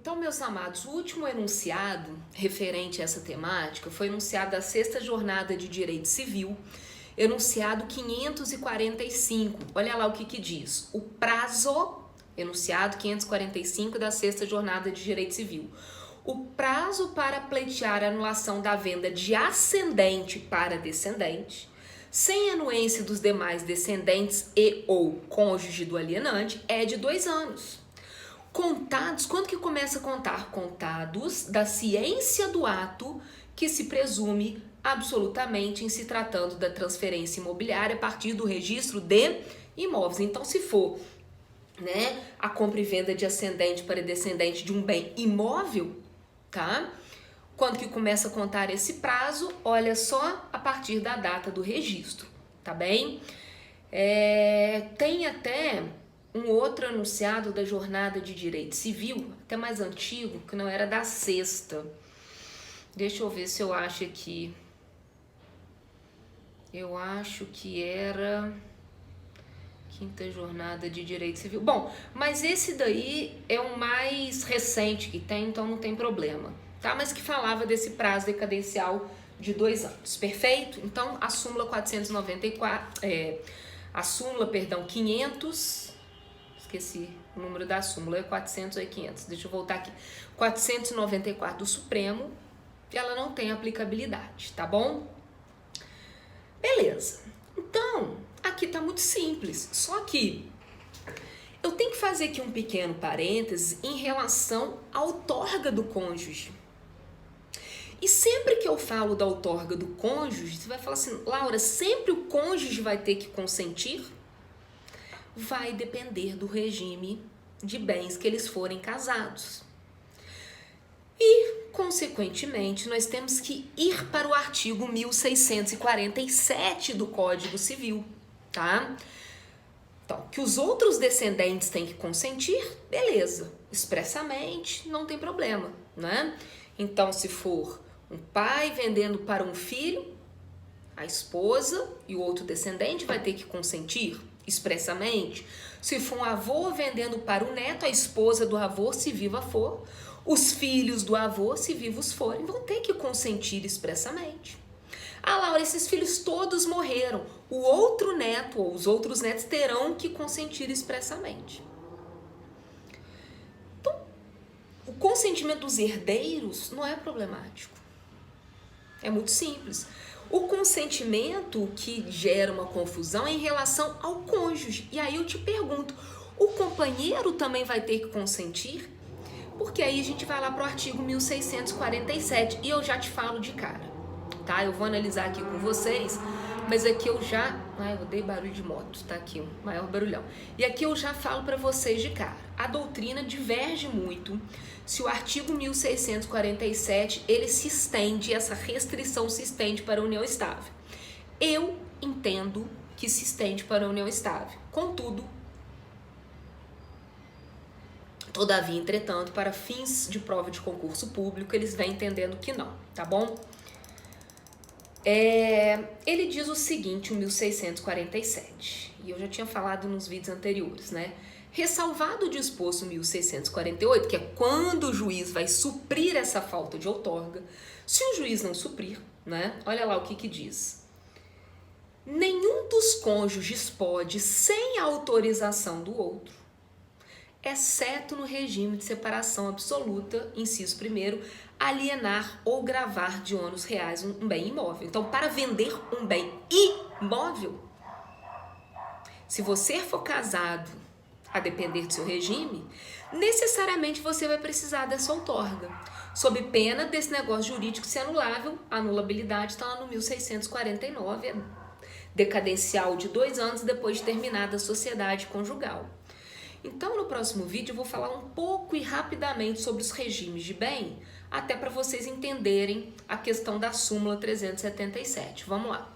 Então, meus amados, o último enunciado referente a essa temática foi enunciado da Sexta Jornada de Direito Civil, enunciado 545. Olha lá o que diz. O prazo, enunciado 545 da Sexta Jornada de Direito Civil. O prazo para pleitear a anulação da venda de ascendente para descendente, sem anuência dos demais descendentes e ou cônjuge do alienante, é de 2 anos. Contados, quando que começa a contar? Contados da ciência do ato que se presume absolutamente em se tratando da transferência imobiliária a partir do registro de imóveis. Então, se for, né, a compra e venda de ascendente para descendente de um bem imóvel, tá? Quando que começa a contar esse prazo? Olha só, a partir da data do registro, tá bem? Tem até um outro enunciado da Jornada de Direito Civil, até mais antigo, que não era da sexta. Deixa eu ver se eu acho aqui. Eu acho que era Quinta Jornada de Direito Civil. Bom, mas esse daí é o mais recente que tem, então não tem problema, tá? Mas que falava desse prazo decadencial de 2 anos, perfeito? Então, a súmula 494, a súmula, perdão, 500... Esqueci o número da súmula, é 400 ou 500, deixa eu voltar aqui. 494 do Supremo, ela não tem aplicabilidade, tá bom? Beleza. Então, aqui tá muito simples, só que eu tenho que fazer aqui um pequeno parêntese em relação à outorga do cônjuge. E sempre que eu falo da outorga do cônjuge, você vai falar assim, Laura, sempre o cônjuge vai ter que consentir? Vai depender do regime de bens que eles forem casados. E, consequentemente, nós temos que ir para o artigo 1647 do Código Civil, tá? Então, que os outros descendentes têm que consentir, beleza. Expressamente, não tem problema, né? Então, se for um pai vendendo para um filho, a esposa e o outro descendente vai ter que consentir expressamente. Se for um avô vendendo para o neto, a esposa do avô, se viva for, os filhos do avô, se vivos forem, vão ter que consentir expressamente. Ah, Laura, esses filhos todos morreram. O outro neto ou os outros netos terão que consentir expressamente. Então, o consentimento dos herdeiros não é problemático. É muito simples. O consentimento que gera uma confusão é em relação ao cônjuge. E aí eu te pergunto, o companheiro também vai ter que consentir? Porque aí a gente vai lá para o artigo 1647 e eu já te falo de cara, tá? Eu vou analisar aqui com vocês, mas aqui eu já... Ai, eu odeio barulho de moto, tá aqui, um maior barulhão. E aqui eu já falo para vocês de cara. A doutrina diverge muito se o artigo 1647, ele se estende, essa restrição se estende para a união estável. Eu entendo que se estende para a união estável. Contudo, todavia, entretanto, para fins de prova de concurso público, eles vêm entendendo que não, tá bom? Ele diz o seguinte, o 1647, e eu já tinha falado nos vídeos anteriores, né? Ressalvado o disposto 1648, que é quando o juiz vai suprir essa falta de outorga, se o juiz não suprir, né? Olha lá o que diz. Nenhum dos cônjuges pode, sem a autorização do outro, exceto no regime de separação absoluta, inciso 1º, alienar ou gravar de ônus reais um bem imóvel. Então, para vender um bem imóvel, se você for casado, a depender do seu regime, necessariamente você vai precisar dessa outorga. Sob pena desse negócio jurídico ser anulável, a anulabilidade está lá no 1649, decadencial de 2 anos depois de terminada a sociedade conjugal. Então, no próximo vídeo, eu vou falar um pouco e rapidamente sobre os regimes de bem, até para vocês entenderem a questão da súmula 377. Vamos lá.